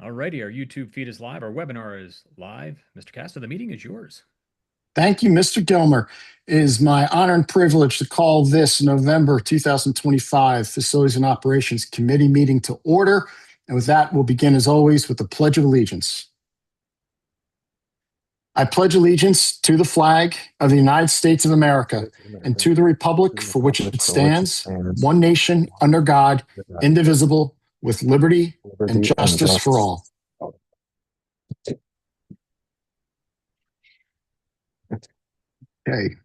Alrighty, our YouTube feed is live. Our webinar is live. Mr. Casta, the meeting is yours. Thank you, Mr. Gilmer. It is my honor and privilege to call this November 2025 Facilities and Operations Committee meeting to order. And with that, we'll begin as always with the Pledge of Allegiance. I pledge allegiance to the flag of the United States of America and to the republic for which it stands, one nation, under God, indivisible, with liberty and justice for all. Okay.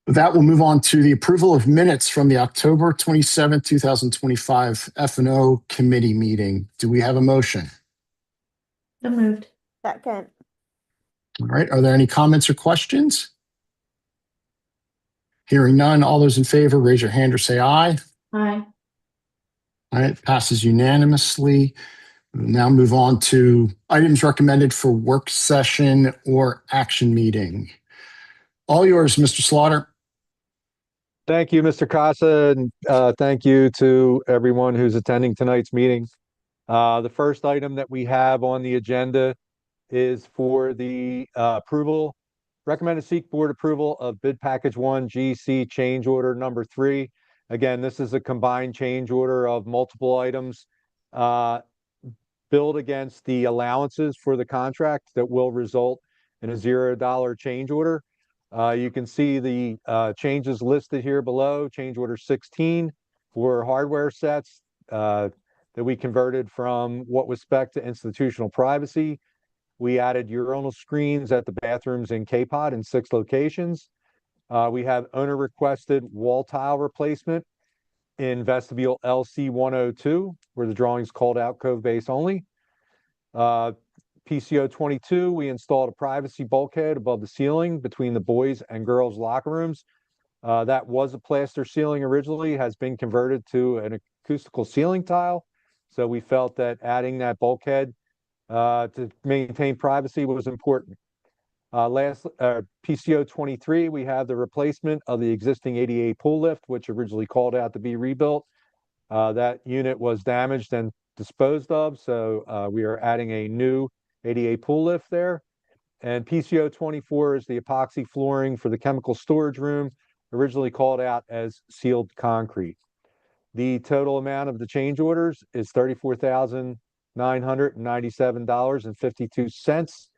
With that, we'll move on to the approval of minutes from the October 27, 2025 F&O committee meeting. Do we have a motion? So moved. Second. All right. Are there any comments or questions? Hearing none, all those in favor, raise your hand or say aye. Aye. All right. Passes unanimously. We'll now move on to items recommended for work session or action meeting. All yours, Mr. Slaughter. Thank you, Mr. Casa, and thank you to everyone who's attending tonight's meeting. The first item that we have on the agenda is for the recommended seek board approval of bid package 1 GC change order number 3. Again, this is a combined change order of multiple items billed against the allowances for the contract that will result in a $0 change order. You can see the changes listed here below. Change order 16 for hardware sets that we converted from what was spec to institutional privacy. We added urinal screens at the bathrooms in K-Pod in 6 locations. We have owner requested wall tile replacement in vestibule LC 102, where the drawings called out cove base only. PCO 22, we installed a privacy bulkhead above the ceiling between the boys and girls locker rooms. That was a plaster ceiling originally, has been converted to an acoustical ceiling tile. So we felt that adding that bulkhead to maintain privacy was important. PCO 23, we have the replacement of the existing ADA pool lift, which originally called out to be rebuilt. That unit was damaged and disposed of, so we are adding a new ADA pool lift there. And PCO 24 is the epoxy flooring for the chemical storage room, originally called out as sealed concrete. The total amount of the change orders is $34,997.52.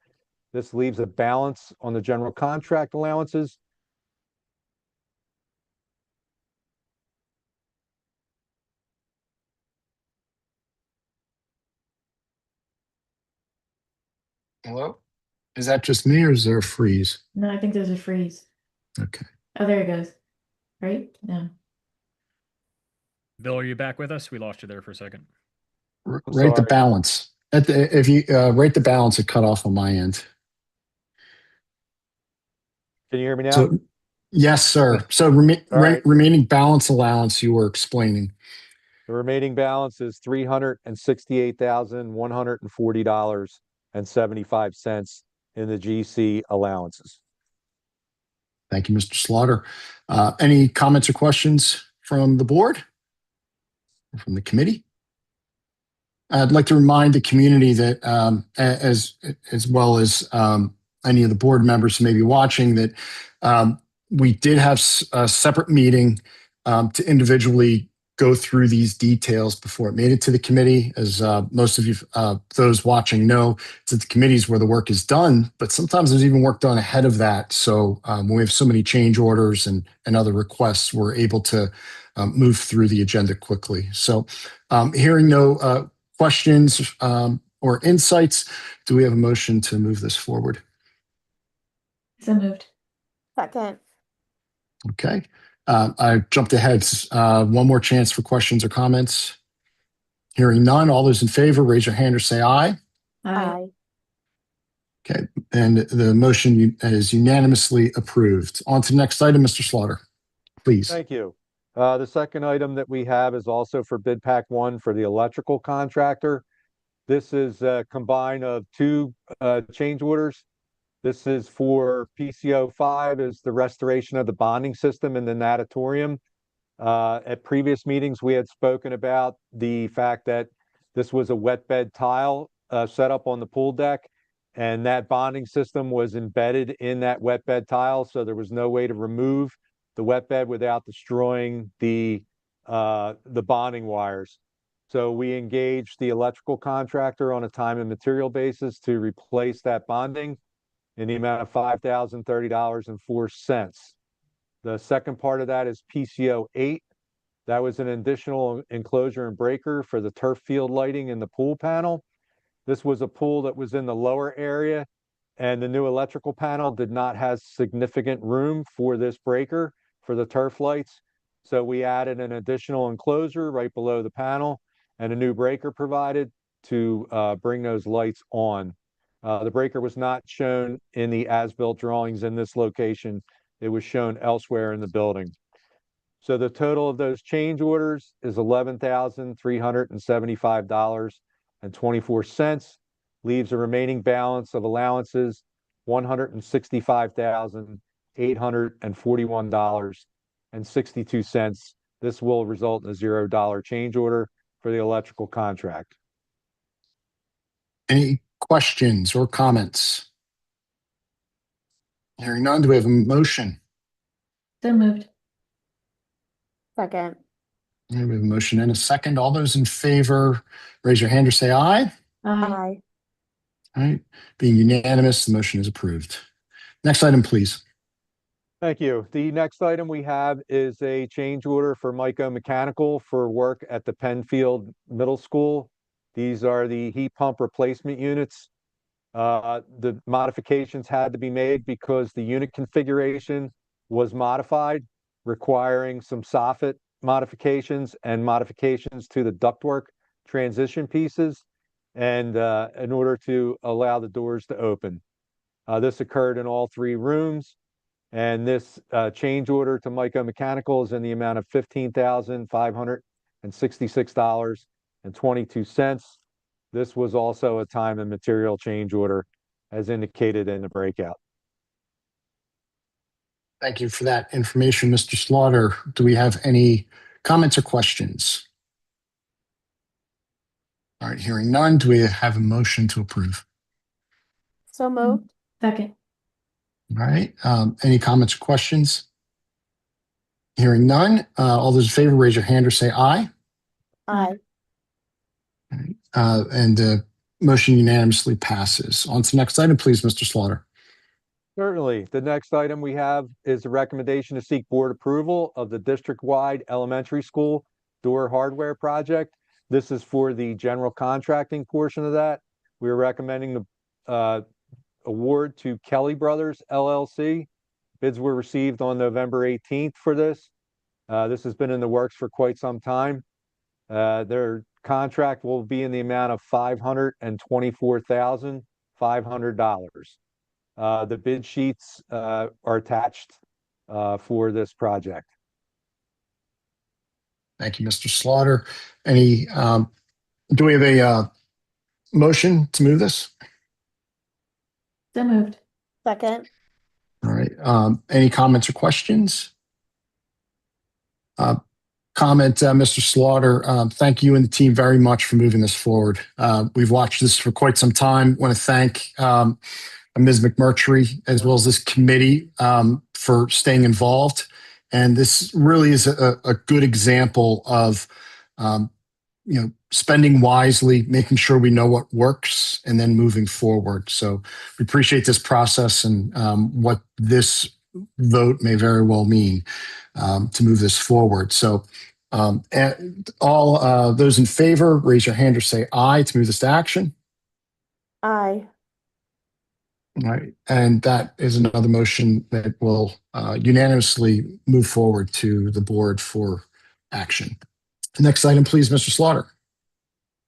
This leaves a balance on the general contract allowances. Hello? Is that just me or is there a freeze? No, I think there's a freeze. Okay. Oh, there it goes. Right? No. Bill, are you back with us? We lost you there for a second. Rate the balance. If you rate the balance, it cut off on my end. Can you hear me now? So, yes, sir. So remaining balance allowance you were explaining. The remaining balance is $368,140.75 in the GC allowances. Thank you, Mr. Slaughter. Any comments or questions from the board or from the committee? I'd like to remind the community that as well as any of the board members who may be watching that we did have a separate meeting to individually go through these details before it made it to the committee. As most of you, those watching know, it's at the committees where the work is done, but sometimes there's even work done ahead of that. So when we have so many change orders and other requests, we're able to move through the agenda quickly. So hearing no questions or insights, do we have a motion to move this forward? So moved. Second. Okay. I jumped ahead. One more chance for questions or comments. Hearing none, all those in favor, raise your hand or say aye. Aye. Okay. And the motion is unanimously approved. On to the next item, Mr. Slaughter, please. Thank you. The second item that we have is also for bid pack 1 for the electrical contractor. This is a combine of 2 change orders. This is for PCO 5 is the restoration of the bonding system in the natatorium. At previous meetings, we had spoken about the fact that This was a wet bed tile set up on the pool deck, and that bonding system was embedded in that wet bed tile, so there was no way to remove the wet bed without destroying the bonding wires. So we engaged the electrical contractor on a time and material basis to replace that bonding in the amount of $5,030.04. The second part of that is PCO 8. That was an additional enclosure and breaker for the turf field lighting in the pool panel. This was a pool that was in the lower area, and the new electrical panel did not have significant room for this breaker for the turf lights. So we added an additional enclosure right below the panel and a new breaker provided to bring those lights on. The breaker was not shown in the as-built drawings in this location. It was shown elsewhere in the building. So the total of those change orders is $11,375.24, leaves a remaining balance of allowances $165,841.62. This will result in a $0 change order for the electrical contract. Any questions or comments? Hearing none, do we have a motion? So moved. Second. We have a motion and a second. All those in favor, raise your hand or say aye. Aye. Aye. All right. Being unanimous, the motion is approved. Next item, please. Thank you. The next item we have is a change order for Myco Mechanical for work at the Penfield Middle School. These are the heat pump replacement units. The modifications had to be made because the unit configuration was modified, requiring some soffit modifications and modifications to the ductwork transition pieces, and in order to allow the doors to open. This occurred in all three rooms, and this change order to Myco Mechanical is in the amount of $15,566.22. This was also a time and material change order as indicated in the breakout. Thank you for that information, Mr. Slaughter. Do we have any comments or questions? All right, hearing none, do we have a motion to approve? So moved. Second. All right, any comments or questions? Hearing none, all those in favor, raise your hand or say aye. Aye. All right, and the motion unanimously passes. On to the next item, please, Mr. Slaughter. Certainly. The next item we have is a recommendation to seek board approval of the district-wide elementary school door hardware project. This is for the general contracting portion of that. We're recommending the award to Kelly Brothers LLC. Bids were received on November 18th for this. This has been in the works for quite some time. Their contract will be in the amount of $524,500. The bid sheets are attached for this project. Thank you, Mr. Slaughter. Any, do we have a motion to move this? So moved. Second. All right, any comments or questions? Mr. Slaughter, thank you and the team very much for moving this forward. We've watched this for quite some time. Want to thank Ms. McMurtry as well as this committee for staying involved. And this really is a good example of spending wisely, making sure we know what works, and then moving forward. So we appreciate this process and what this vote may very well mean to move this forward. So all those in favor, raise your hand or say aye to move this to action. Aye. All right, and that is another motion that will unanimously move forward to the board for action. The next item, please, Mr. Slaughter.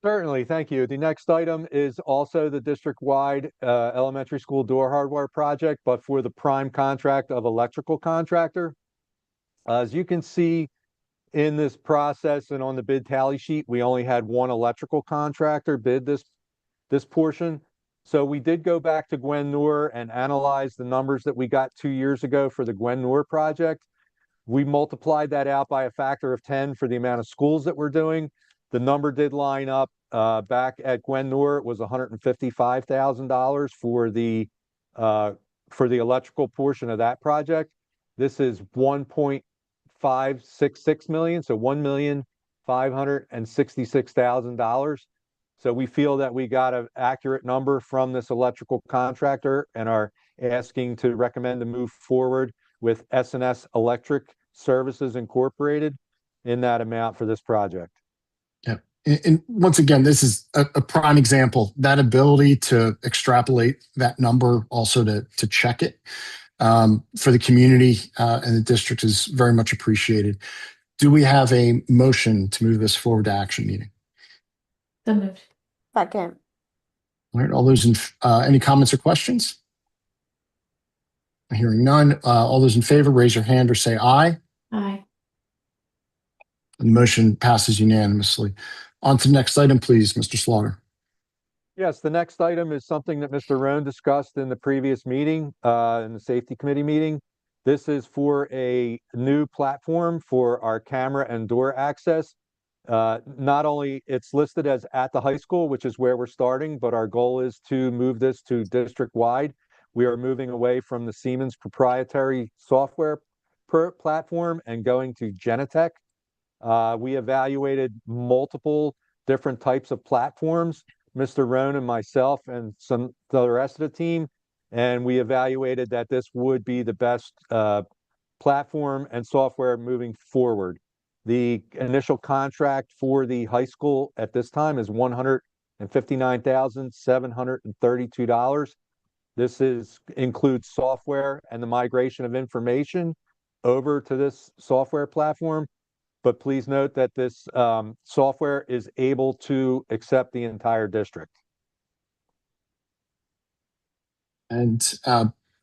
Certainly, thank you. The next item is also the district-wide elementary school door hardware project, but for the prime contract of electrical contractor. As you can see in this process and on the bid tally sheet, we only had one electrical contractor bid this portion. So we did go back to Gwen Noor and analyze the numbers that we got 2 years ago for the Gwen Noor project. We multiplied that out by a factor of 10 for the amount of schools that we're doing. The number did line up back at Gwen Noor. It was $155,000 for the electrical portion of that project. This is 1.566 million, so $1,566,000. So we feel that we got an accurate number from this electrical contractor and are asking to recommend to move forward with S&S Electric Services Incorporated in that amount for this project. Yeah. And once again, this is a prime example, that ability to extrapolate that number, also to check it for the community and the district is very much appreciated. Do we have a motion to move this forward to action meeting? So moved. Second. All right, all those in, any comments or questions? Hearing none, all those in favor, raise your hand or say aye. Aye. The motion passes unanimously. On to the next item, please, Mr. Slaughter. Yes, the next item is something that Mr. Roan discussed in the previous meeting, in the safety committee meeting. This is for a new platform for our camera and door access. Not only it's listed as at the high school, which is where we're starting, but our goal is to move this to district-wide. We are moving away from the Siemens proprietary software platform and going to Genetec. We evaluated multiple different types of platforms, Mr. Roan and myself and the rest of the team, and we evaluated that this would be the best platform and software moving forward. The initial contract for the high school at this time is $159,732. This includes software and the migration of information over to this software platform. But please note that this software is able to accept the entire district. And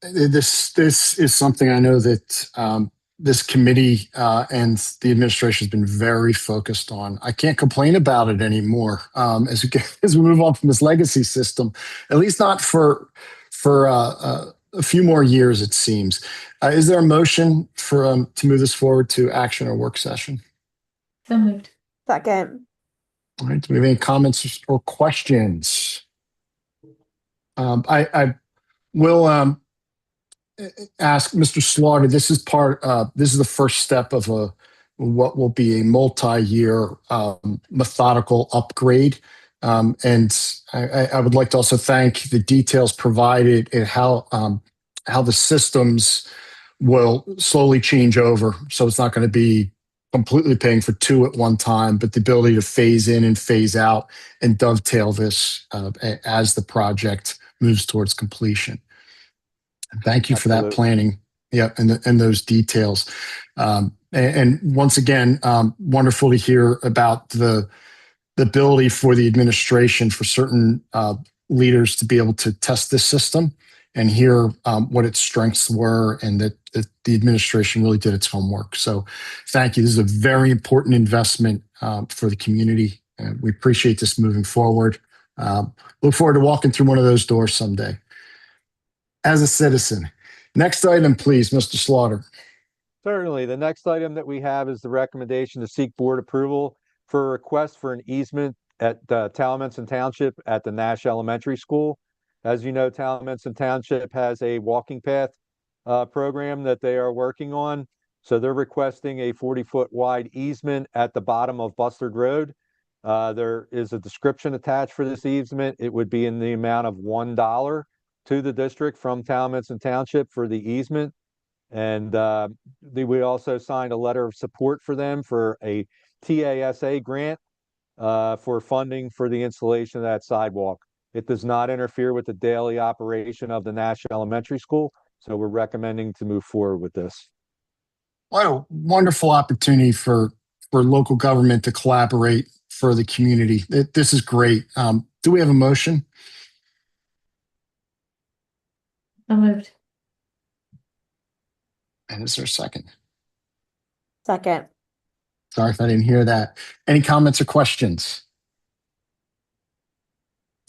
this is something I know that this committee and the administration has been very focused on. I can't complain about it anymore as we move on from this legacy system, at least not for a few more years, it seems. Is there a motion for to move this forward to action or work session? So moved. Second. All right. Do we have any comments or questions? I will ask Mr. Slaughter. This is the first step of what will be a multi-year methodical upgrade. And I would like to also thank the details provided and how the systems will slowly change over. So it's not going to be completely paying for two at one time, but the ability to phase in and phase out and dovetail this as the project moves towards completion. Thank you for that planning. Yeah, and those details. And once again, wonderful to hear about the ability for the administration, for certain leaders to be able to test this system and hear what its strengths were, and that the administration really did its homework. So thank you. This is a very important investment for the community. We appreciate this moving forward. Look forward to walking through one of those doors someday. As a citizen. Next item, please, Mr. Slaughter. Certainly. The next item that we have is the recommendation to seek board approval for a request for an easement at Talamanson Township at the Nash Elementary School. As you know, Talamanson Township has a walking path program that they are working on. So they're requesting a 40-foot wide easement at the bottom of Bustard Road. There is a description attached for this easement. It would be in the amount of $1 to the district from Talamanson Township for the easement. And we also signed a letter of support for them for a TASA grant for funding for the installation of that sidewalk. It does not interfere with the daily operation of the Nash Elementary School, so we're recommending to move forward with this. What a wonderful opportunity for local government to collaborate for the community. This is great. Do we have a motion? So moved. And is there a second? Second. Sorry if I didn't hear that. Any comments or questions?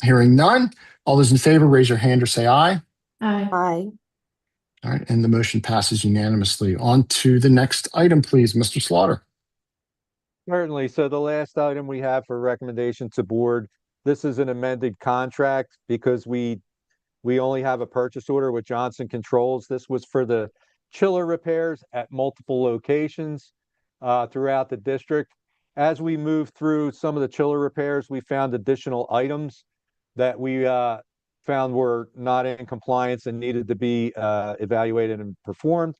Hearing none. All those in favor, raise your hand or say aye. Aye. Aye. All right, and the motion passes unanimously. On to the next item, please, Mr. Slaughter. Certainly. So the last item we have for recommendation to board, this is an amended contract because we only have a purchase order with Johnson Controls. This was for the chiller repairs at multiple locations throughout the district. As we move through some of the chiller repairs, we found additional items that we found were not in compliance and needed to be evaluated and performed.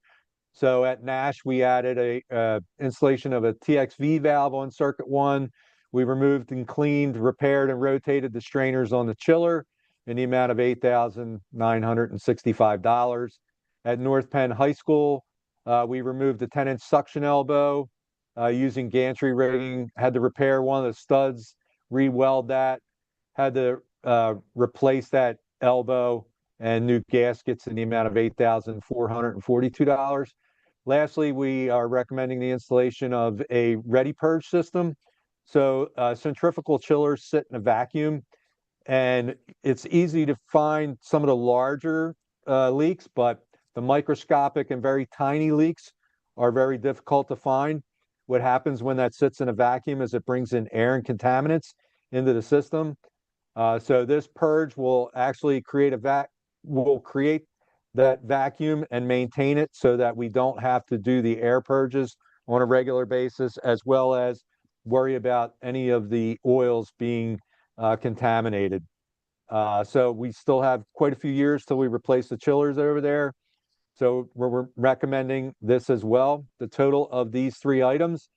So at Nash, we added a installation of a TXV valve on circuit 1. We removed and cleaned, repaired, and rotated the strainers on the chiller in the amount of $8,965. At North Penn High School, we removed the 10-inch suction elbow using gantry rigging, had to repair one of the studs, re-weld that, had to replace that elbow and new gaskets in the amount of $8,442. Lastly, we are recommending the installation of a ready purge system. So centrifugal chillers sit in a vacuum, and it's easy to find some of the larger leaks, but the microscopic and very tiny leaks are very difficult to find. What happens when that sits in a vacuum is it brings in air and contaminants into the system. So this purge will actually create that vacuum and maintain it so that we don't have to do the air purges on a regular basis, as well as worry about any of the oils being contaminated. So we still have quite a few years till we replace the chillers over there. So we're recommending this as well. The total of these 3 items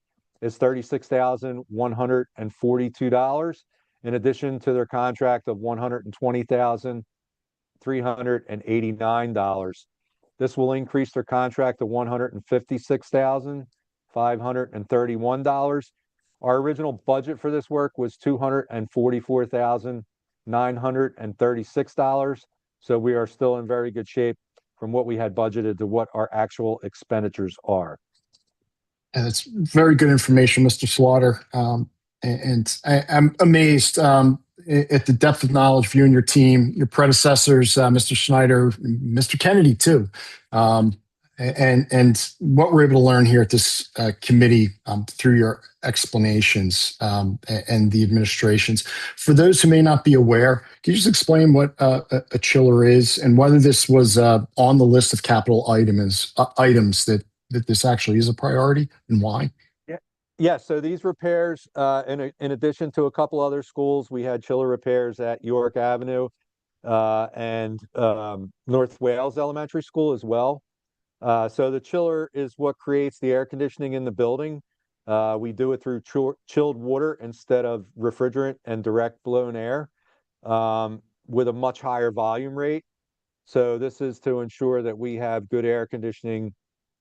is $36,142, in addition to their contract of $120,389. This will increase their contract to $156,531. Our original budget for this work was $244,936. So we are still in very good shape from what we had budgeted to what our actual expenditures are. And it's very good information, Mr. Slaughter. And I'm amazed at the depth of knowledge of you and your team, your predecessors, Mr. Schneider, Mr. Kennedy too, and what we're able to learn here at this committee through your explanations and the administrations. For those who may not be aware, can you just explain what a chiller is and whether this was on the list of capital items that this actually is a priority and why? Yeah, so these repairs, in addition to a couple other schools, we had chiller repairs at York Avenue and North Wales Elementary School as well. So the chiller is what creates the air conditioning in the building. We do it through chilled water instead of refrigerant and direct blown air with a much higher volume rate. So this is to ensure that we have good air conditioning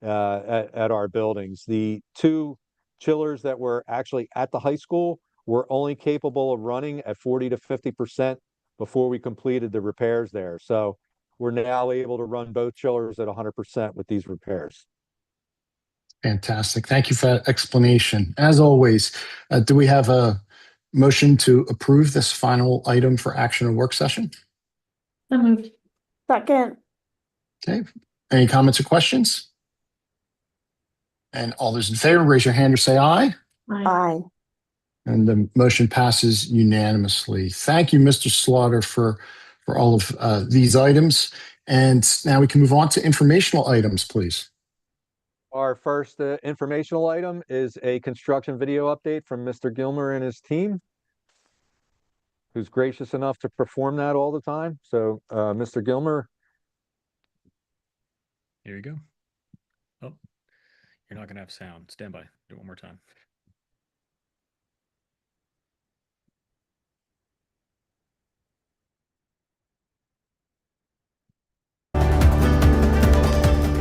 at our buildings. The 2 chillers that were actually at the high school were only capable of running at 40 to 50% before we completed the repairs there. So we're now able to run both chillers at 100% with these repairs. Fantastic. Thank you for that explanation. As always, do we have a motion to approve this final item for action and work session? So moved. Second. Okay. Any comments or questions? And all those in favor, raise your hand or say aye. Aye. And the motion passes unanimously. Thank you, Mr. Slaughter, for all of these items. And now we can move on to informational items, please. Our first informational item is a construction video update from Mr. Gilmer and his team, who's gracious enough to perform that all the time. So, Mr. Gilmer. Here you go. Oh, you're not going to have sound. Stand by. Do it one more time.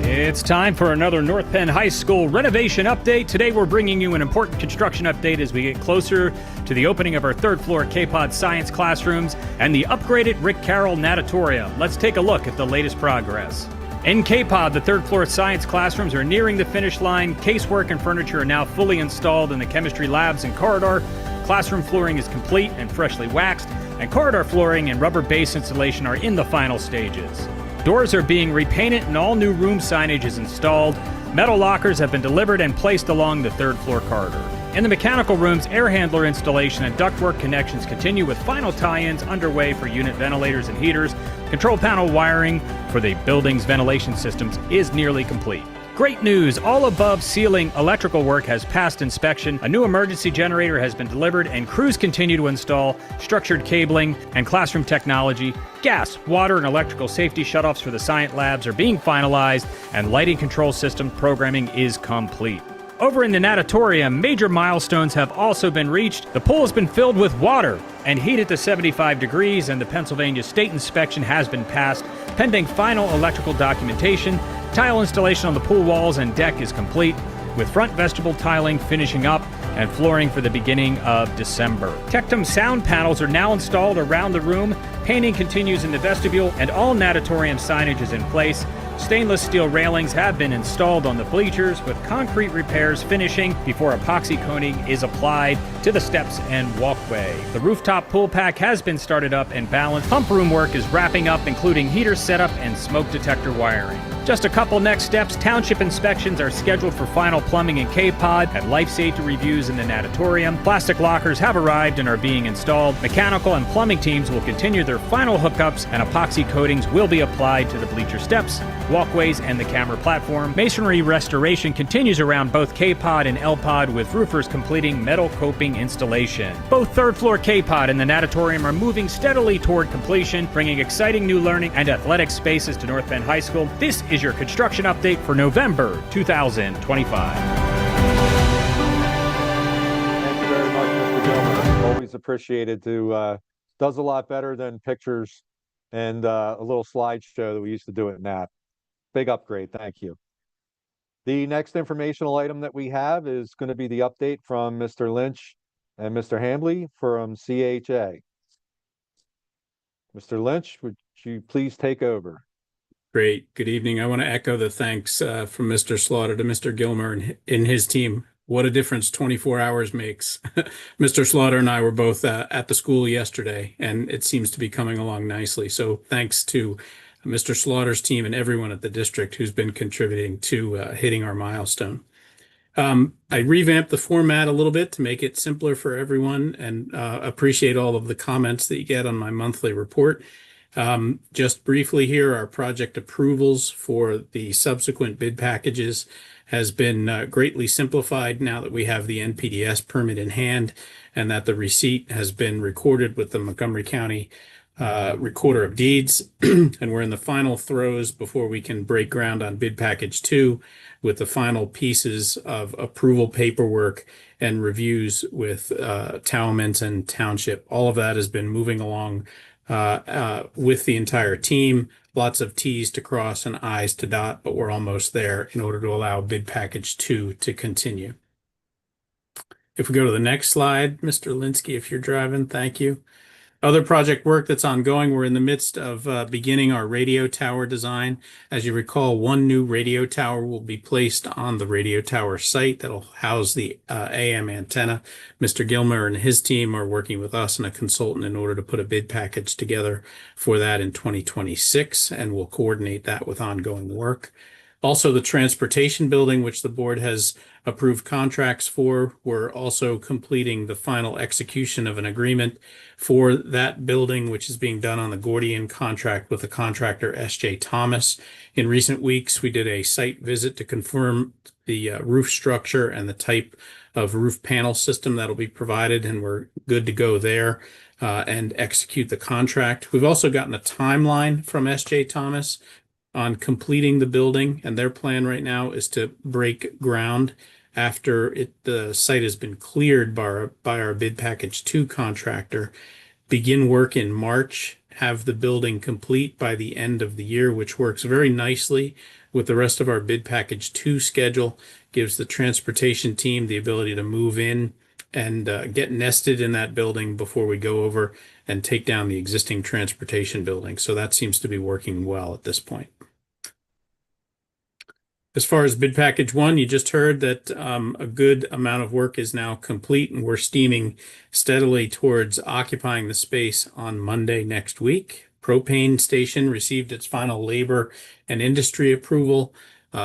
It's time for another North Penn High School renovation update. Today we're bringing you an important construction update as we get closer to the opening of our 3rd floor K-Pod science classrooms and the upgraded Rick Carroll natatorium. Let's take a look at the latest progress. In K-Pod, the 3rd floor science classrooms are nearing the finish line. Casework and furniture are now fully installed in the chemistry labs and corridor. Classroom flooring is complete and freshly waxed, and corridor flooring and rubber base installation are in the final stages. Doors are being repainted and all new room signage is installed. Metal lockers have been delivered and placed along the 3rd floor corridor. In the mechanical rooms, air handler installation and ductwork connections continue with final tie-ins underway for unit ventilators and heaters. Control panel wiring for the building's ventilation systems is nearly complete. Great news! All above ceiling electrical work has passed inspection. A new emergency generator has been delivered, and crews continue to install structured cabling and classroom technology. Gas, water, and electrical safety shutoffs for the science labs are being finalized, and lighting control system programming is complete. Over in the natatorium, major milestones have also been reached. The pool has been filled with water and heated to 75 degrees, and the Pennsylvania State inspection has been passed. Pending final electrical documentation, tile installation on the pool walls and deck is complete, with front vestibule tiling finishing up and flooring for the beginning of December. Tectum sound panels are now installed around the room. Painting continues in the vestibule, and all natatorium signage is in place. Stainless steel railings have been installed on the bleachers, with concrete repairs finishing before epoxy coating is applied to the steps and walkway. The rooftop pool pack has been started up and balanced. Pump room work is wrapping up, including heater setup and smoke detector wiring. Just a couple next steps. Township inspections are scheduled for final plumbing and K-Pod and life safety reviews in the natatorium. Plastic lockers have arrived and are being installed. Mechanical and plumbing teams will continue their final hookups, and epoxy coatings will be applied to the bleacher steps, walkways, and the camera platform. Masonry restoration continues around both K-Pod and L-Pod, with roofers completing metal coping installation. Both third floor K-Pod and the natatorium are moving steadily toward completion, bringing exciting new learning and athletic spaces to North Penn High School. This is your construction update for November 2025. Thank you very much, Mr. Gilmer. Always appreciated does a lot better than pictures and a little slideshow that we used to do at NAP. Big upgrade, thank you. The next informational item that we have is going to be the update from Mr. Lynch and Mr. Hambley from CHA. Mr. Lynch, would you please take over? Great. Good evening. I want to echo the thanks from Mr. Slaughter to Mr. Gilmer and his team. What a difference 24 hours makes. Mr. Slaughter and I were both at the school yesterday, and it seems to be coming along nicely. So thanks to Mr. Slaughter's team and everyone at the district who's been contributing to hitting our milestone. I revamped the format a little bit to make it simpler for everyone, and appreciate all of the comments that you get on my monthly report. Just briefly here, our project approvals for the subsequent bid packages has been greatly simplified now that we have the NPDS permit in hand, and that the receipt has been recorded with the Montgomery County Recorder of Deeds. And we're in the final throes before we can break ground on bid package 2, with the final pieces of approval paperwork and reviews with Towaments and Township. All of that has been moving along with the entire team. Lots of T's to cross and I's to dot, but we're almost there in order to allow bid package 2 to continue. If we go to the next slide, Mr. Linsky, if you're driving, thank you. Other project work that's ongoing, we're in the midst of beginning our radio tower design. As you recall, one new radio tower will be placed on the radio tower site that'll house the AM antenna. Mr. Gilmer and his team are working with us and a consultant in order to put a bid package together for that in 2026, and we'll coordinate that with ongoing work. Also, the transportation building, which the board has approved contracts for, we're also completing the final execution of an agreement for that building, which is being done on the Gordian contract with the contractor S.J. Thomas. In recent weeks, we did a site visit to confirm the roof structure and the type of roof panel system that'll be provided, and we're good to go there and execute the contract. We've also gotten a timeline from S.J. Thomas on completing the building, and their plan right now is to break ground after the site has been cleared by our bid package 2 contractor, begin work in March, have the building complete by the end of the year, which works very nicely with the rest of our bid package 2 schedule, gives the transportation team the ability to move in and get nested in that building before we go over and take down the existing transportation building. So that seems to be working well at this point. As far as bid package 1, you just heard that a good amount of work is now complete, and we're steaming steadily towards occupying the space on Monday next week. Propane station received its final labor and industry approval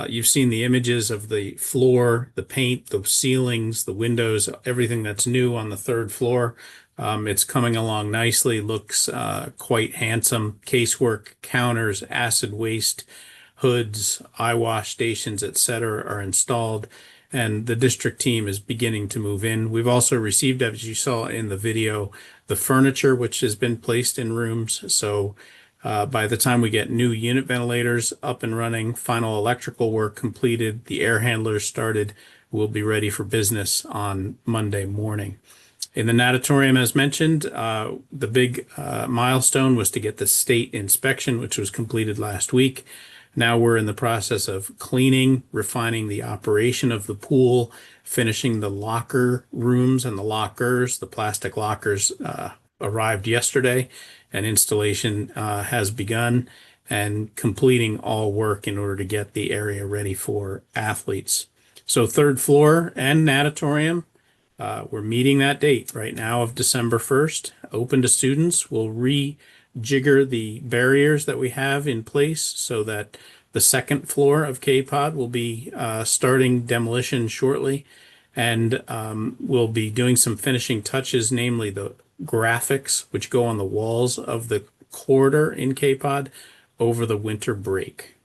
You've seen the images of the floor, the paint, the ceilings, the windows, everything that's new on the third floor. It's coming along nicely, looks quite handsome. Casework, counters, acid waste, hoods, eye wash stations, etc., are installed, and the district team is beginning to move in. We've also received, as you saw in the video, the furniture which has been placed in rooms. So by the time we get new unit ventilators up and running, final electrical work completed, the air handlers started, we'll be ready for business on Monday morning. In the natatorium, as mentioned, the big milestone was to get the state inspection, which was completed last week. Now we're in the process of cleaning, refining the operation of the pool, finishing the locker rooms and the lockers. The plastic lockers arrived yesterday, and installation has begun, and completing all work in order to get the area ready for athletes. So third floor and natatorium, we're meeting that date right now of December 1st, open to students. We'll rejigger the barriers that we have in place so that the second floor of K-Pod will be starting demolition shortly. And we'll be doing some finishing touches, namely the graphics which go on the walls of the corridor in K-Pod over the winter break.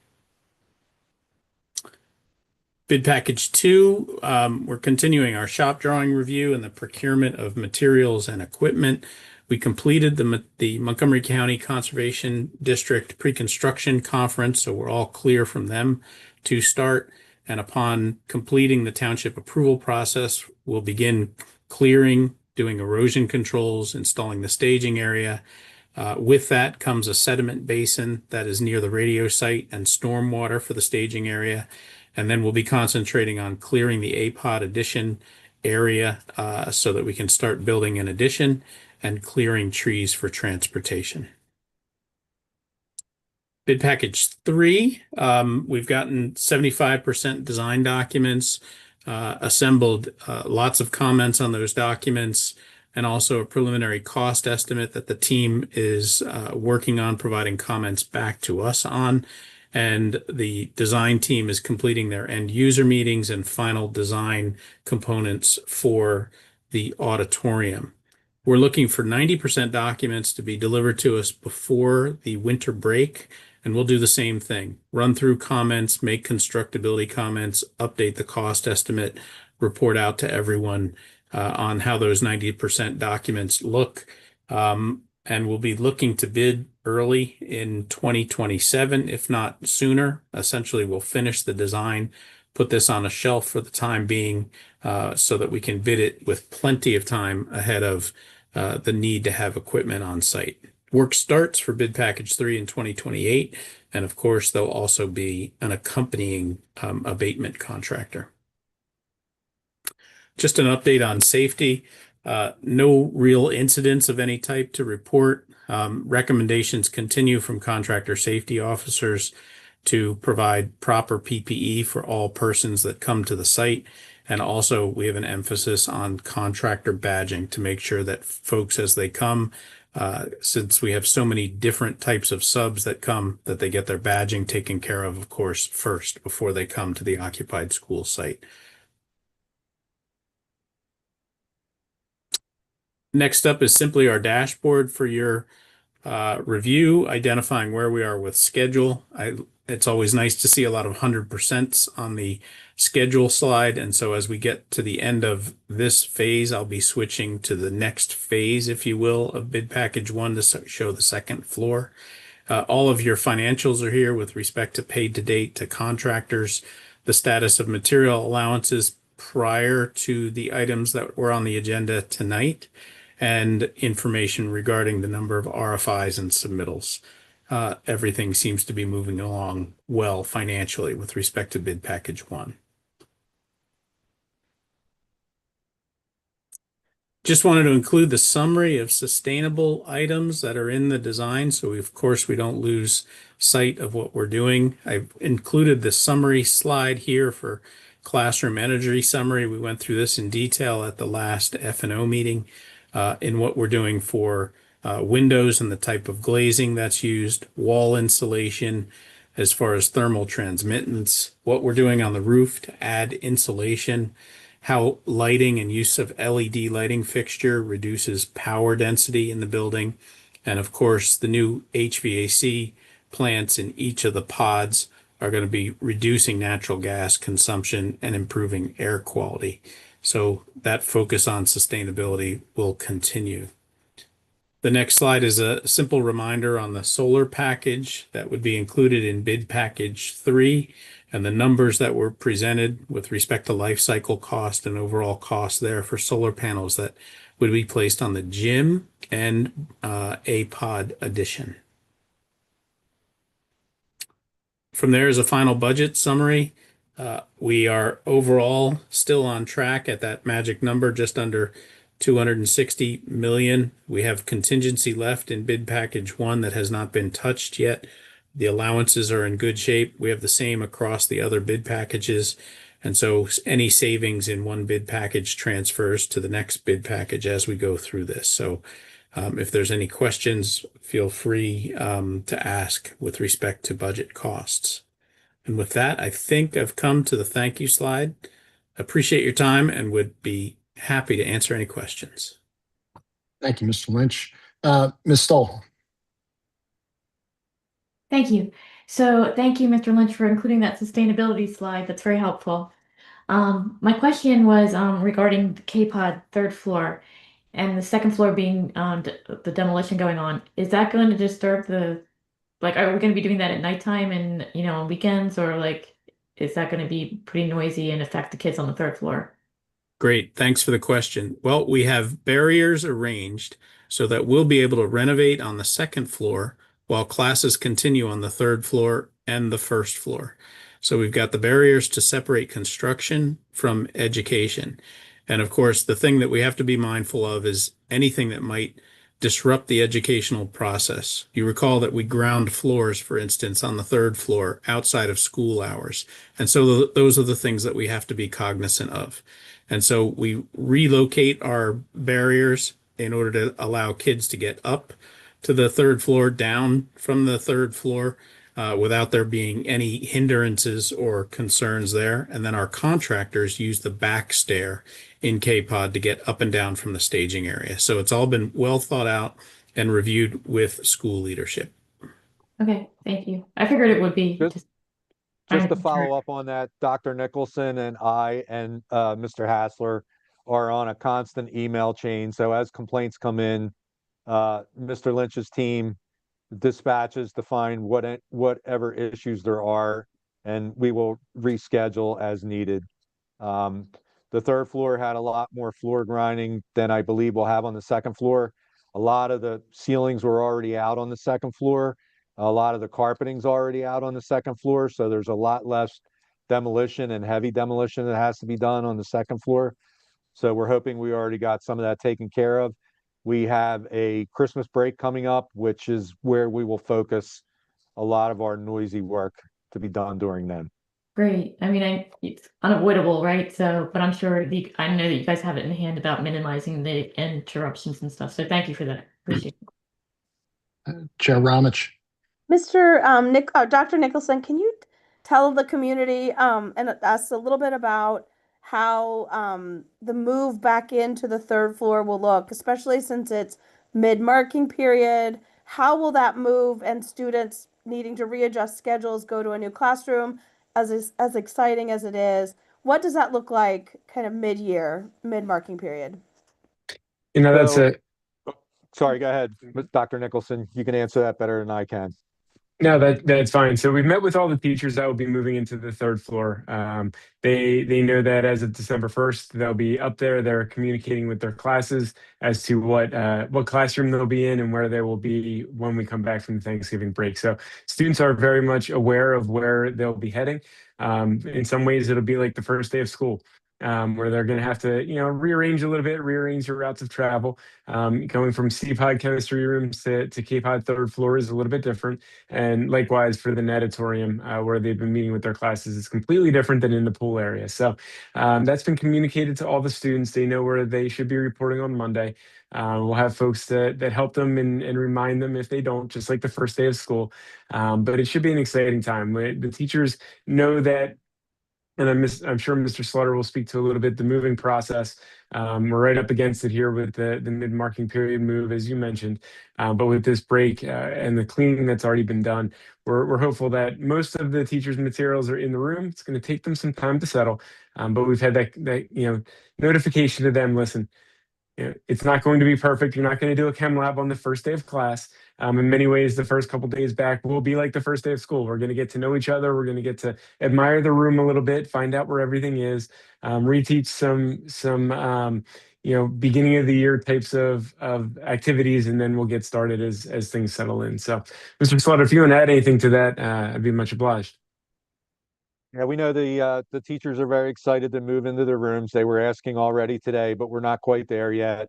Bid package 2, we're continuing our shop drawing review and the procurement of materials and equipment. We completed the Montgomery County Conservation District pre-construction conference, so we're all clear from them to start. And upon completing the township approval process, we'll begin clearing, doing erosion controls, installing the staging area. With that comes a sediment basin that is near the radio site and stormwater for the staging area. And then we'll be concentrating on clearing the APOD addition area so that we can start building an addition and clearing trees for transportation. Bid package 3, we've gotten 75% design documents, assembled lots of comments on those documents, and also a preliminary cost estimate that the team is working on providing comments back to us on. And the design team is completing their end user meetings and final design components for the auditorium. We're looking for 90% documents to be delivered to us before the winter break, and we'll do the same thing. Run through comments, make constructability comments, update the cost estimate, report out to everyone on how those 90% documents look. And we'll be looking to bid early in 2027, if not sooner. Essentially, we'll finish the design, put this on a shelf for the time being, so that we can bid it with plenty of time ahead of the need to have equipment on site. Work starts for bid package 3 in 2028, and of course, there'll also be an accompanying abatement contractor. Just an update on safety. No real incidents of any type to report. Recommendations continue from contractor safety officers to provide proper PPE for all persons that come to the site. And also we have an emphasis on contractor badging to make sure that folks as they come, since we have so many different types of subs that come, that they get their badging taken care of course, first before they come to the occupied school site. Next up is simply our dashboard for your review, identifying where we are with schedule. It's always nice to see a lot of 100% on the schedule slide. And so as we get to the end of this phase, I'll be switching to the next phase, if you will, of bid package 1 to show the second floor. All of your financials are here with respect to paid to date to contractors, the status of material allowances prior to the items that were on the agenda tonight, and information regarding the number of RFIs and submittals. Everything seems to be moving along well financially with respect to bid package 1. Just wanted to include the summary of sustainable items that are in the design, so of course we don't lose sight of what we're doing. I've included the summary slide here for classroom energy summary. We went through this in detail at the last F&O meeting. In what we're doing for windows and the type of glazing that's used, wall insulation, as far as thermal transmittance, what we're doing on the roof to add insulation, how lighting and use of LED lighting fixture reduces power density in the building, and of course, the new HVAC plants in each of the pods are going to be reducing natural gas consumption and improving air quality. So that focus on sustainability will continue. The next slide is a simple reminder on the solar package that would be included in bid package 3 and the numbers that were presented with respect to life cycle cost and overall cost there for solar panels that would be placed on the gym and a pod addition. From there is a final budget summary. We are overall still on track at that magic number, just under 260 million. We have contingency left in bid package 1 that has not been touched yet. The allowances are in good shape. We have the same across the other bid packages. And so any savings in one bid package transfers to the next bid package as we go through this. So if there's any questions, feel free to ask with respect to budget costs. And with that, I think I've come to the thank you slide. Appreciate your time and would be happy to answer any questions. Thank you, Mr. Lynch. Ms. Stoll. Thank you. So thank you, Mr. Lynch, for including that sustainability slide. That's very helpful. My question was regarding the K-Pod third floor and the second floor being the demolition going on. Is that going to disturb the, like, are we going to be doing that at nighttime and, you know, on weekends, or like, is that going to be pretty noisy and affect the kids on the third floor? Great. Thanks for the question. Well, we have barriers arranged so that we'll be able to renovate on the second floor while classes continue on the third floor and the first floor. So we've got the barriers to separate construction from education. And of course, the thing that we have to be mindful of is anything that might disrupt the educational process. You recall that we ground floors, for instance, on the third floor outside of school hours. And so those are the things that we have to be cognizant of. And so we relocate our barriers in order to allow kids to get up to the third floor, down from the third floor, without there being any hindrances or concerns there. And then our contractors use the back stair in K-Pod to get up and down from the staging area. So it's all been well thought out and reviewed with school leadership. Okay, thank you. I figured it would be. Just to follow up on that, Dr. Nicholson and I and Mr. Hassler are on a constant email chain. So as complaints come in, Mr. Lynch's team dispatches to find whatever issues there are, and we will reschedule as needed. The third floor had a lot more floor grinding than I believe we'll have on the second floor. A lot of the ceilings were already out on the second floor. A lot of the carpeting's already out on the second floor, so there's a lot less demolition and heavy demolition that has to be done on the second floor. So we're hoping we already got some of that taken care of. We have a Christmas break coming up, which is where we will focus a lot of our noisy work to be done during then. Great. I mean, it's unavoidable, right? So, but I'm sure I know that you guys have it in hand about minimizing the interruptions and stuff. So thank you for that. Appreciate it. Chair Ramich. Dr. Nicholson, can you tell the community and us a little bit about how the move back into the third floor will look, especially since it's mid-marking period? How will that move and students needing to readjust schedules, go to a new classroom, as exciting as it is? What does that look like kind of mid-year, mid-marking period? You know, that's So- it. Sorry, go ahead, Dr. Nicholson. You can answer that better than I can. No, that's fine. So we've met with all the teachers that will be moving into the third floor. They know that as of December 1st, they'll be up there. They're communicating with their classes as to what classroom they'll be in and where they will be when we come back from the Thanksgiving break. So students are very much aware of where they'll be heading. In some ways, it'll be like the first day of school. where they're going to have to, rearrange a little bit, rearrange their routes of travel. Going from C-Pod chemistry rooms to K-Pod third floor is a little bit different. And likewise for the natatorium, where they've been meeting with their classes, is completely different than in the pool area. So that's been communicated to all the students. They know where they should be reporting on Monday. We'll have folks that help them and remind them if they don't, just like the first day of school. But it should be an exciting time. The teachers know that, and I'm sure Mr. Slaughter will speak to a little bit the moving process. We're right up against it here with the mid-marking period move, as you mentioned. But with this break and the cleaning that's already been done, we're hopeful that most of the teachers' materials are in the room. It's going to take them some time to settle, but we've had that notification to them. Listen, it's not going to be perfect. You're not going to do a chem lab on the first day of class. In many ways, the first couple days back will be like the first day of school. We're going to get to know each other. We're going to get to admire the room a little bit, find out where everything is, reteach some beginning of the year types of activities, and then we'll get started as things settle in. So, Mr. Slaughter, if you want to add anything to that, I'd be much obliged. Yeah, we know the teachers are very excited to move into their rooms. They were asking already today, but we're not quite there yet.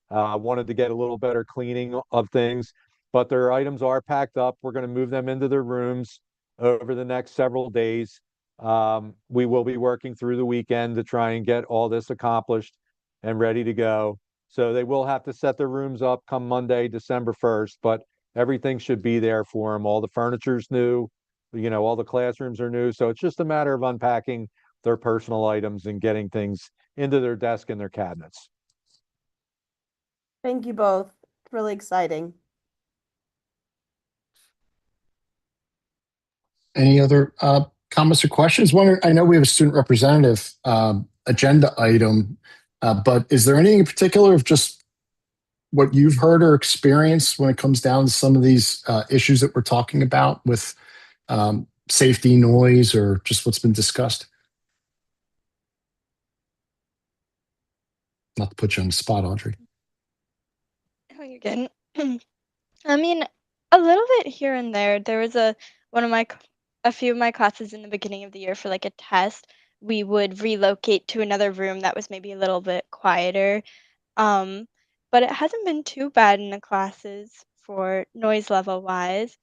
Wanted to get a little better cleaning of things, but their items are packed up. We're going to move them into their rooms over the next several days. We will be working through the weekend to try and get all this accomplished and ready to go. So they will have to set their rooms up come Monday, December 1st, but everything should be there for them. All the furniture's new, all the classrooms are new. So it's just a matter of unpacking their personal items and getting things into their desk and their cabinets. Thank you both. It's really exciting. Any other comments or questions? I know we have a student representative agenda item, but is there anything in particular of just what you've heard or experienced when it comes down to some of these issues that we're talking about with safety, noise, or just what's been discussed? Not to put you on the spot, Audrey. Oh, you're good. I mean, a little bit here and there. There was a few of my classes in the beginning of the year for like a test. We would relocate to another room that was maybe a little bit quieter. But it hasn't been too bad in the classes for noise level wise.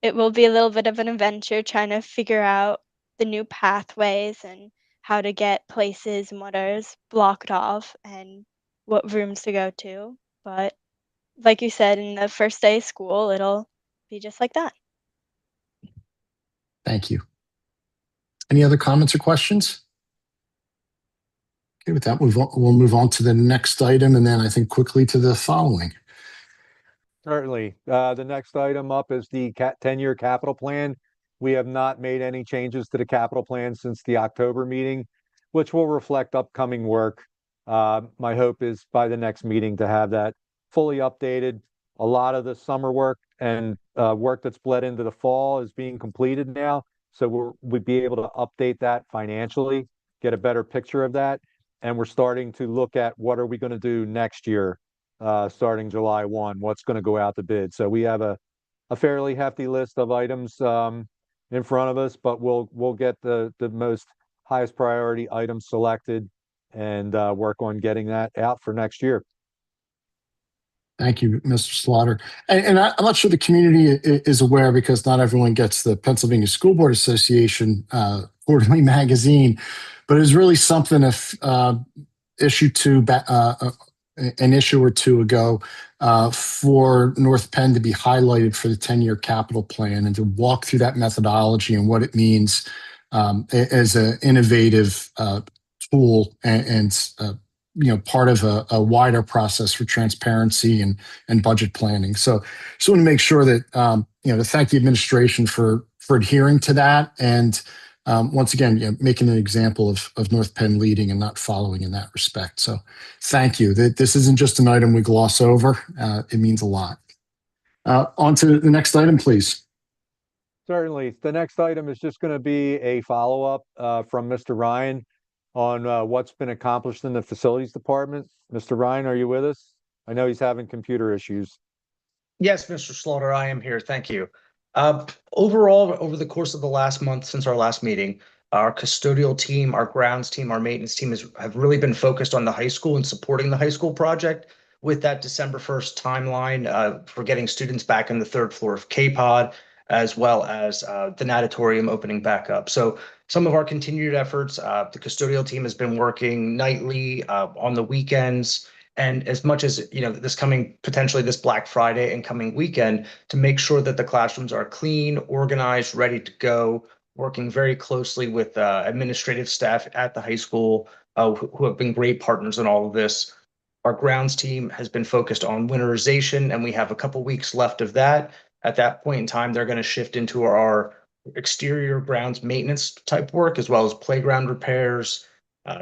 It will be a little bit of an adventure trying to figure out the new pathways and how to get places and what is blocked off and what rooms to go to. But like you said, in the first day of school, it'll be just like that. Thank you. Any other comments or questions? Okay, with that, we'll move on to the next item, and then I think quickly to the following. Certainly. The next item up is the 10-year capital plan. We have not made any changes to the capital plan since the October meeting, which will reflect upcoming work. My hope is by the next meeting to have that fully updated. A lot of the summer work and work that's bled into the fall is being completed now. So we'd be able to update that financially, get a better picture of that. And we're starting to look at what are we going to do next year, starting July 1, what's going to go out to bid. So we have a fairly hefty list of items in front of us, but we'll get the most highest priority items selected and work on getting that out for next year. Thank you, Mr. Slaughter. And I'm not sure the community is aware because not everyone gets the Pennsylvania School Board Association quarterly magazine, but it's really something if issue two, an issue or two ago for North Penn to be highlighted for the 10-year capital plan and to walk through that methodology and what it means as an innovative tool and part of a wider process for transparency and budget planning. So just want to make sure that to thank the administration for adhering to that and once again making an example of North Penn leading and not following in that respect. So thank you. This isn't just an item we gloss over. It means a lot. On to the next item, please. Certainly. The next item is just going to be a follow-up from Mr. Ryan on what's been accomplished in the facilities department. Mr. Ryan, are you with us? I know he's having computer issues. Yes, Mr. Slaughter, I am here. Thank you. Overall, over the course of the last month since our last meeting, Our custodial team, our grounds team, our maintenance team have really been focused on the high school and supporting the high school project with that December 1st timeline for getting students back in the third floor of K-Pod, as well as the natatorium opening back up. So some of our continued efforts, the custodial team has been working nightly on the weekends, and as much as potentially this Black Friday and coming weekend, to make sure that the classrooms are clean, organized, ready to go, working very closely with administrative staff at the high school who have been great partners in all of this. Our grounds team has been focused on winterization, and we have a couple weeks left of that. At that point in time, they're going to shift into our exterior grounds maintenance type work, as well as playground repairs,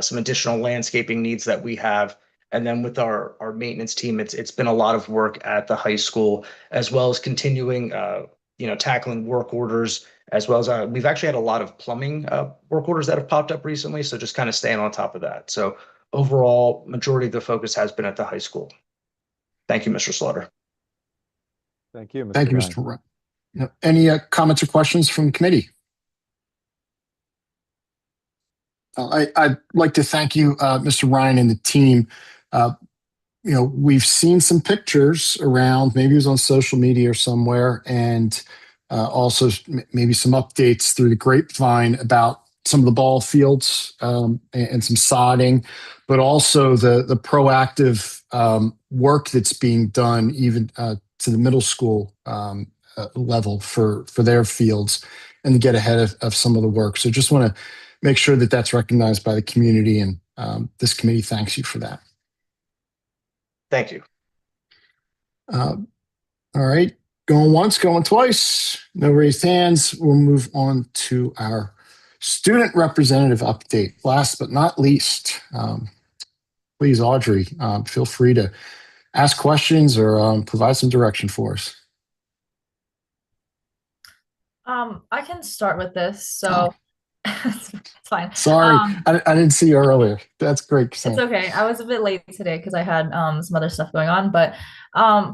some additional landscaping needs that we have. And then with our maintenance team, it's been a lot of work at the high school, as well as continuing, tackling work orders, as well as we've actually had a lot of plumbing work orders that have popped up recently. So just kind of staying on top of that. So overall, majority of the focus has been at the high school. Thank you, Mr. Slaughter. Thank you, Mr. Thank you, Guy. Mr. Ryan. Any comments or questions from the committee? I'd like to thank you, Mr. Ryan and the team. We've seen some pictures around, maybe it was on social media or somewhere, and also maybe some updates through the grapevine about some of the ball fields and some sodding, but also the proactive work that's being done even to the middle school level for their fields and to get ahead of some of the work. So just want to make sure that that's recognized by the community, and this committee thanks you for that. Thank you. All right. Going once, going twice. No raised hands. We'll move on to our student representative update. Last but not least, please, Audrey, feel free to ask questions or provide some direction for us. I can start with this. So it's fine. Sorry, I didn't see you earlier. That's great. It's okay. I was a bit late today because I had some other stuff going on. But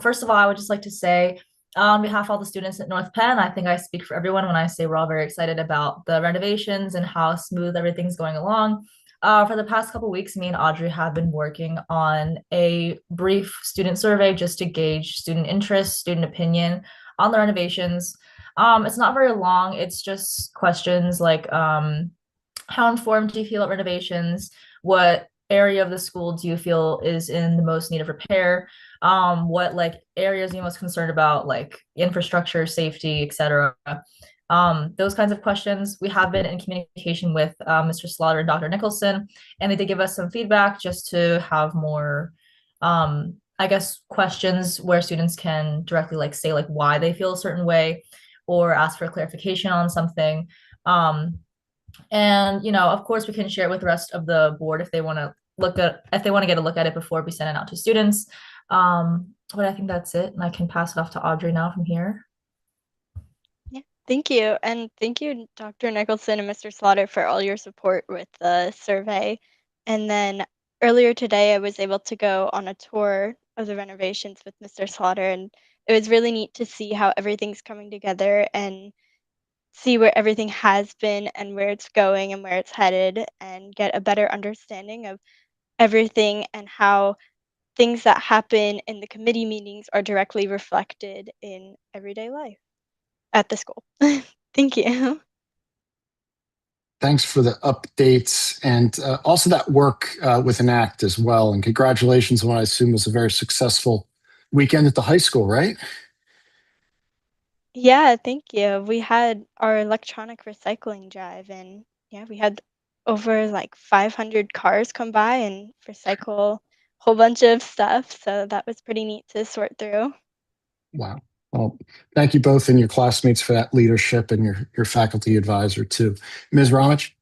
first of all, I would just like to say, on behalf of all the students at North Penn, I think I speak for everyone when I say we're all very excited about the renovations and how smooth everything's going along. For the past couple of weeks, me and Audrey have been working on a brief student survey just to gauge student interest, student opinion on the renovations. It's not very long. It's just questions like, how informed do you feel about renovations? What area of the school do you feel is in the most need of repair? What areas are you most concerned about, like infrastructure, safety, etc. Those kinds of questions. We have been in communication with Mr. Slaughter and Dr. Nicholson, and they did give us some feedback just to have more, questions where students can directly say why they feel a certain way or ask for clarification on something. And of course, we can share it with the rest of the board if they want to get a look at it before we send it out to students. But I think that's it, and I can pass it off to Audrey now from here. Yeah, thank you. And thank you, Dr. Nicholson and Mr. Slaughter, for all your support with the survey. And then earlier today, I was able to go on a tour of the renovations with Mr. Slaughter, and it was really neat to see how everything's coming together and see where everything has been and where it's going and where it's headed, and get a better understanding of everything and how things that happen in the committee meetings are directly reflected in everyday life at the school. Thank you. Thanks for the updates and also that work with ENACT as well. And congratulations on what I assume was a very successful weekend at the high school, right? Yeah, thank you. We had our electronic recycling drive, and yeah, we had over 500 cars come by and recycle a whole bunch of stuff. So that was pretty neat to sort through. Wow. Well, thank you both and your classmates for that leadership, and your faculty advisor too. Ms. Ramich?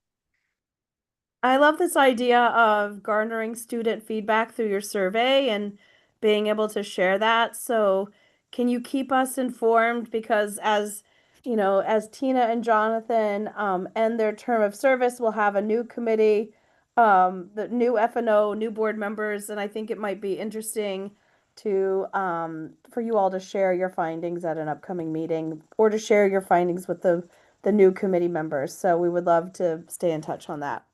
I love this idea of garnering student feedback through your survey and being able to share that. So can you keep us informed? Because as Tina and Jonathan end their term of service, we'll have a new committee, the new FNO, new board members, and I think it might be interesting to for you all to share your findings at an upcoming meeting, or to share your findings with the the new committee members. So we would love to stay in touch on that.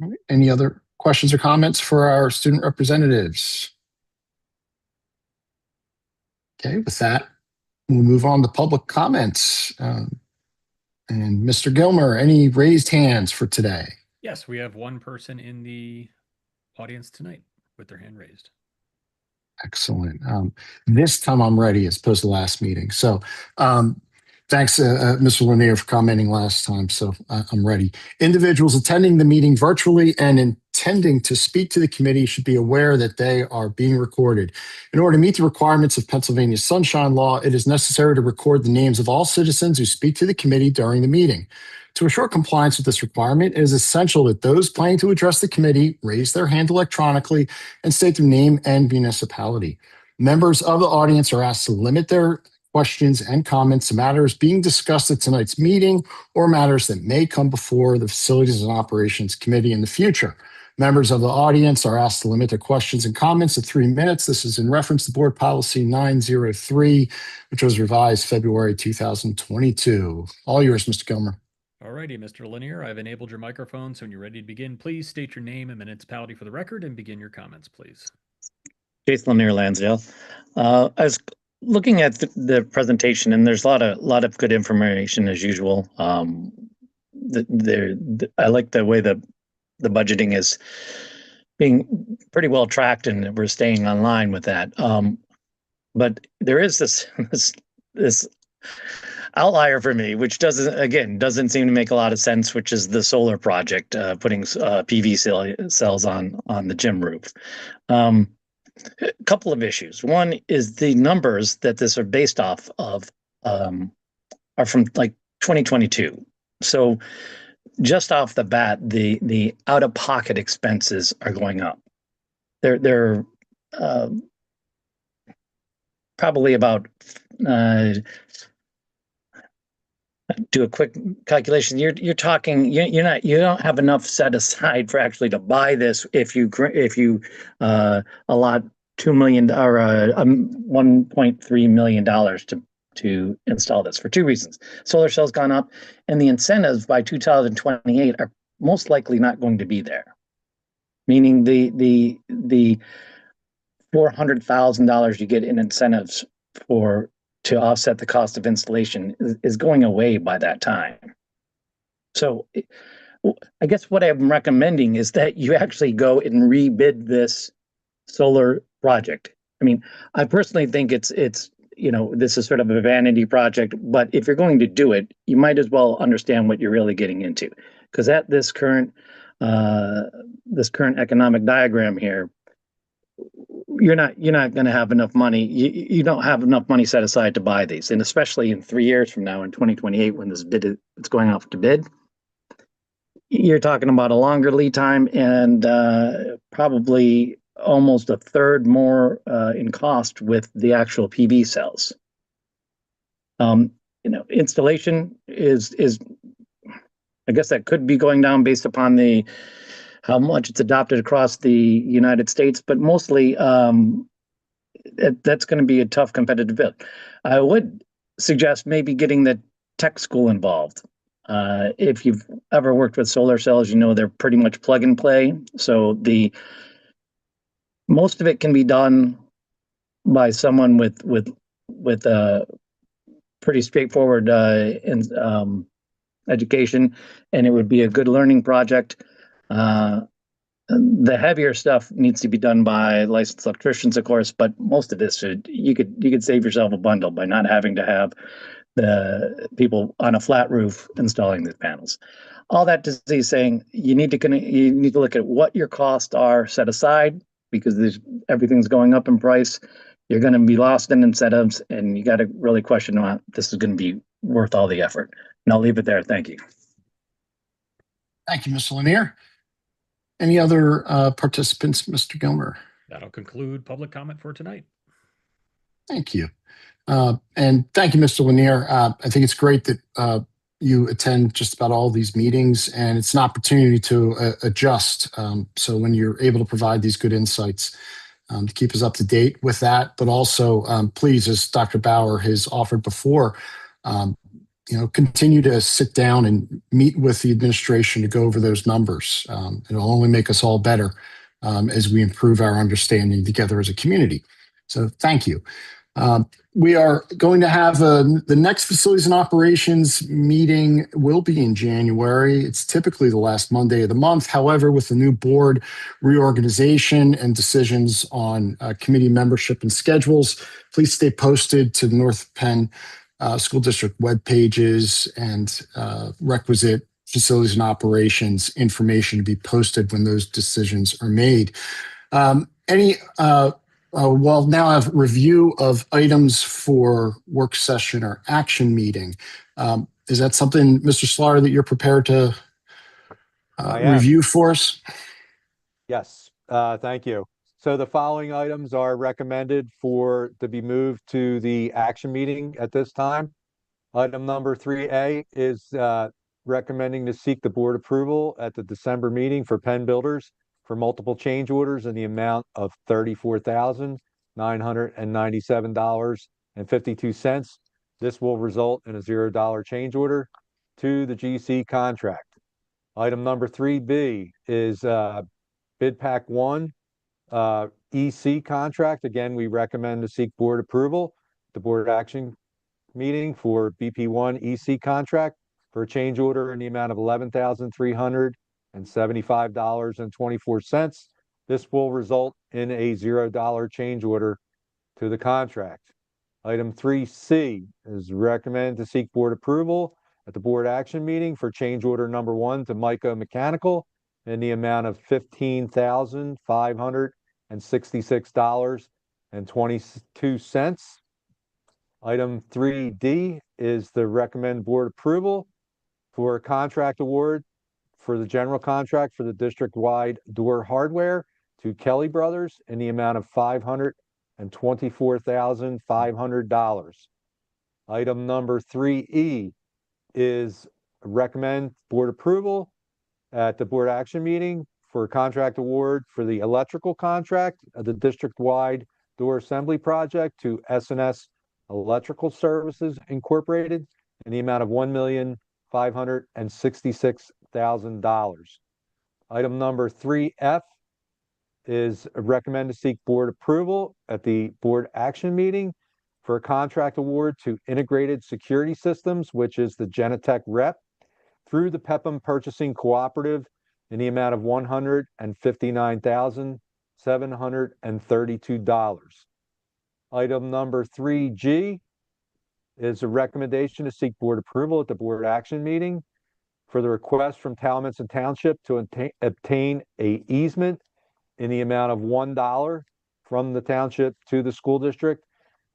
All right. Any other questions or comments for our student representatives? Okay, with that, we'll move on to public comments. And Mr. Gilmer, any raised hands for today? Yes, we have one person in the audience tonight with their hand raised. Excellent. This time I'm ready as opposed to last meeting. So thanks, Mr. Lanier, for commenting last time. So I'm ready. Individuals attending the meeting virtually and intending to speak to the committee should be aware that they are being recorded. In order to meet the requirements of Pennsylvania's Sunshine Law, it is necessary to record the names of all citizens who speak to the committee during the meeting. To assure compliance with this requirement, it is essential that those planning to address the committee raise their hand electronically and state their name and municipality. Members of the audience are asked to limit their questions and comments to matters being discussed at tonight's meeting or matters that may come before the Facilities and Operations Committee in the future. Members of the audience are asked to limit their questions and comments to 3 minutes. This is in reference to Board Policy 903, which was revised February 2022. All yours, Mr. Gilmer. All righty, Mr. Lanier, I've enabled your microphone, so when you're ready to begin, please state your name and municipality for the record and begin your comments, please. Jason Lanier, Lansdale. I was looking at the presentation, and there's a lot of good information as usual. I like the way the budgeting is being pretty well tracked, and we're staying online with that. But there is this outlier for me, which doesn't seem to make a lot of sense, which is the solar project, putting PV cells on the gym roof. A couple of issues. One is the numbers that this are based off of are from like 2022. So just off the bat, the out-of-pocket expenses are going up. They're probably about do a quick calculation. You're talking. You don't have enough set aside for actually to buy this if you allot $2 million or $1.3 million to install this for two reasons. Solar cells gone up, and the incentives by 2028 are most likely not going to be there. Meaning the $400,000 you get in incentives to offset the cost of installation is going away by that time. So I guess what I'm recommending is that you actually go and rebid this solar project. I mean, I personally think it's this is sort of a vanity project, but if you're going to do it, you might as well understand what you're really getting into. Because at this current economic diagram here, you're not going to have enough money. You don't have enough money set aside to buy these, and especially in 3 years from now, in 2028, when this it's going off to bid, you're talking about a longer lead time and probably almost a third more in cost with the actual PV cells. Installation is I guess that could be going down based upon how much it's adopted across the United States, but mostly that's going to be a tough competitive bid. I would suggest maybe getting the tech school involved. If you've ever worked with solar cells, they're pretty much plug and play. So most of it can be done by someone with a pretty straightforward education, and it would be a good learning project. The heavier stuff needs to be done by licensed electricians, of course, but most of this you could save yourself a bundle by not having to have the people on a flat roof installing the panels. All that to say, saying you need to look at what your costs are set aside, because everything's going up in price. You're going to be lost in incentives, and you got to really question whether this is going to be worth all the effort. And I'll leave it there. Thank you. Thank you, Mr. Lanier. Any other participants, Mr. Gilmer? That'll conclude public comment for tonight. Thank you. And thank you, Mr. Lanier. I think it's great that you attend just about all these meetings, and it's an opportunity to adjust. So when you're able to provide these good insights, to keep us up to date with that. But also, please, as Dr. Bauer has offered before, continue to sit down and meet with the administration to go over those numbers. It'll only make us all better as we improve our understanding together as a community. So thank you. We are going to have the next facilities and operations meeting will be in January. It's typically the last Monday of the month. However, with the new board reorganization and decisions on committee membership and schedules, please stay posted to the North Penn School District web pages and requisite facilities and operations information to be posted when those decisions are made. We'll now have review of items for work session or action meeting. Is that something, Mr. Slaughter, that you're prepared to review for us? Yes, thank you. So the following items are recommended to be moved to the action meeting at this time. Item number 3A is recommending to seek the board approval at the December meeting for Penn Builders for multiple change orders in the amount of $34,997.52. This will result in a $0 change order to the GC contract. Item number 3B is bid pack 1 EC contract. Again, we recommend to seek board approval at the board action meeting for BP1 EC contract for a change order in the amount of $11,375.24. This will result in a $0 change order to the contract. Item 3C is recommended to seek board approval at the board action meeting for change order number 1 to Myco Mechanical in the amount of $15,566.22. Item 3D is the recommend board approval for a contract award for the general contract for the district-wide door hardware to Kelly Brothers in the amount of $524,500. Item number 3E is recommend board approval at the board action meeting for a contract award for the electrical contract of the district-wide door assembly project to S&S Electrical Services Incorporated in the amount of $1,566,000. Item number 3F is recommend to seek board approval at the board action meeting for a contract award to Integrated Security Systems, which is the Genetec rep, through the Pepin Purchasing Cooperative in the amount of $159,732. Item number 3G is a recommendation to seek board approval at the board action meeting for the request from Taliesin Township to obtain a easement in the amount of $1 from the township to the school district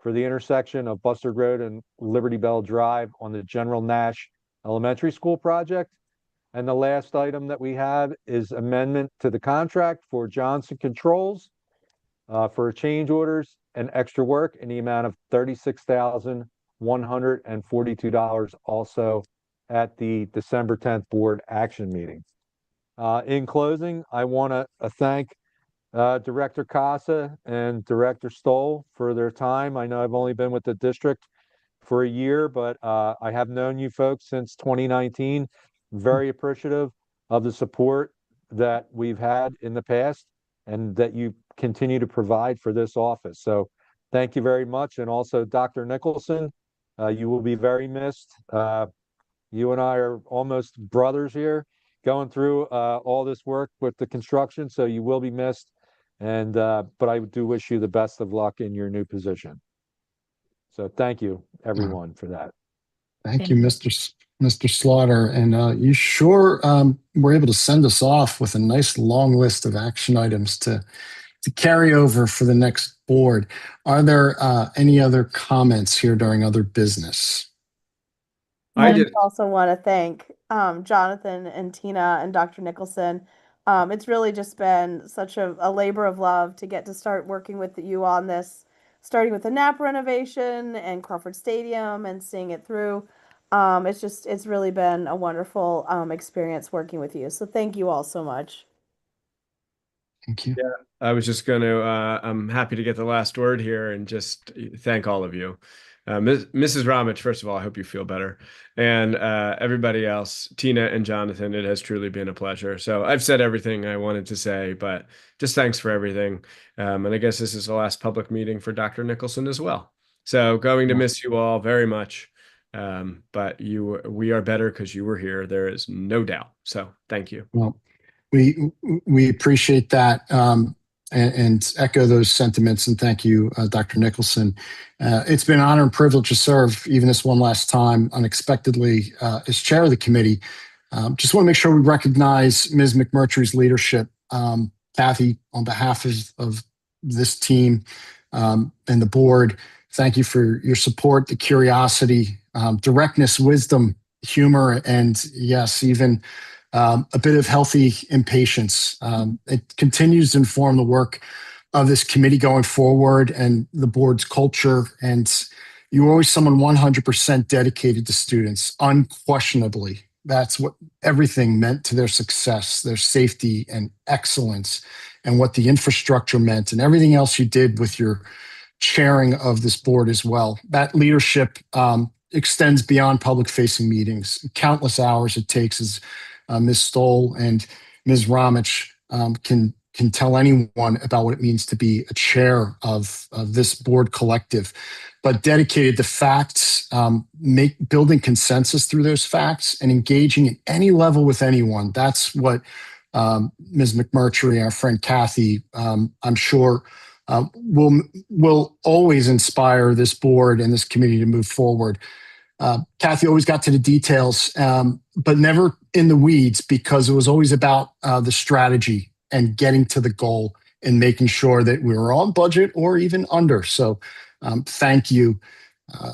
for the intersection of Bustard Road and Liberty Bell Drive on the General Nash Elementary School project. And the last item that we have is amendment to the contract for Johnson Controls for change orders and extra work in the amount of $36,142 also at the December 10th board action meeting. In closing, I want to thank Director Casa and Director Stoll for their time. I know I've only been with the district for a year, but I have known you folks since 2019. Very appreciative of the support that we've had in the past and that you continue to provide for this office. So thank you very much. And also Dr. Nicholson, you will be very missed. You and I are almost brothers here going through all this work with the construction. So you will be missed. And but I do wish you the best of luck in your new position. So thank you everyone for that. Thank you, Mr. Slaughter. And you sure were able to send us off with a nice long list of action items to carry over for the next board. Are there any other comments here during other business? I just also want to thank Jonathan and Tina and Dr. Nicholson. It's really just been such a labor of love to get to start working with you on this, starting with the NAP renovation and Crawford Stadium and seeing it through. It's really been a wonderful experience working with you. So thank you all so much. Thank you. I was just going to, I'm happy to get the last word here and just thank all of you. Mrs. Ramich, first of all, I hope you feel better. And everybody else, Tina and Jonathan, it has truly been a pleasure. So I've said everything I wanted to say, but just thanks for everything. And I guess this is the last public meeting for Dr. Nicholson as well. So going to miss you all very much. But we are better because you were here. There is no doubt. So thank you. Well, we appreciate that. And echo those sentiments. And thank you, Dr. Nicholson. It's been an honor and privilege to serve even this one last time unexpectedly as chair of the committee. Just want to make sure we recognize Ms. McMurtry's leadership. Kathy, on behalf of this team and the board, thank you for your support, the curiosity, directness, wisdom, humor, and yes, even a bit of healthy impatience. It continues to inform the work of this committee going forward and the board's culture. And you're always someone 100% dedicated to students, unquestionably. That's what everything meant to their success, their safety and excellence, and what the infrastructure meant, and everything else you did with your chairing of this board as well. That leadership extends beyond public-facing meetings, countless hours it takes, as Ms. Stoll and Ms. Ramich can tell anyone about what it means to be a chair of this board collective, but dedicated to facts, building consensus through those facts, and engaging at any level with anyone. That's what Ms. McMurtry, our friend Kathy, I'm sure will always inspire this board and this committee to move forward. Kathy always got to the details, but never in the weeds, because it was always about the strategy and getting to the goal and making sure that we were on budget or even under. So thank you,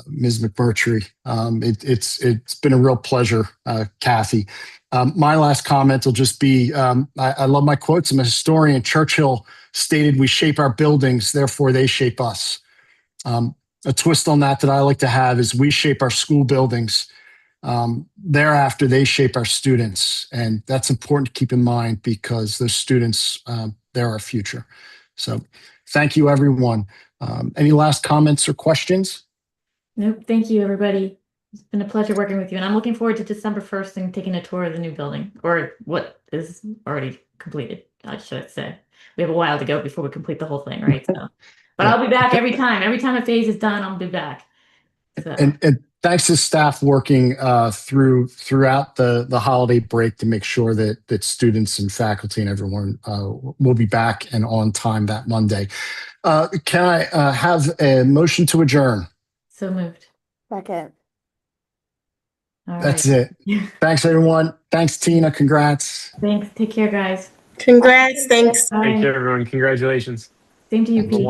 Ms. McMurtry. It's been a real pleasure, Kathy. My last comment will just be, I love my quotes. I'm a historian. Churchill stated, "We shape our buildings, therefore they shape us." A twist on that I like to have is, we shape our school buildings. Thereafter, they shape our students. And that's important to keep in mind, because those students, they're our future. So thank you, everyone. Any last comments or questions? Nope. Thank you, everybody. It's been a pleasure working with you. And I'm looking forward to December 1st and taking a tour of the new building, or what is already completed, I should say. We have a while to go before we complete the whole thing, right? So, but I'll be back every time. Every time a phase is done, I'll be back. So. And thanks to staff working throughout the holiday break to make sure that students and faculty and everyone will be back and on time that Monday. Can I have a motion to adjourn? So moved. Second. All That's right. it. Thanks, everyone. Thanks, Tina. Congrats. Thanks. Take care, guys. Congrats. Thanks. Bye. Thank you, everyone. Congratulations. Same to you, Pete.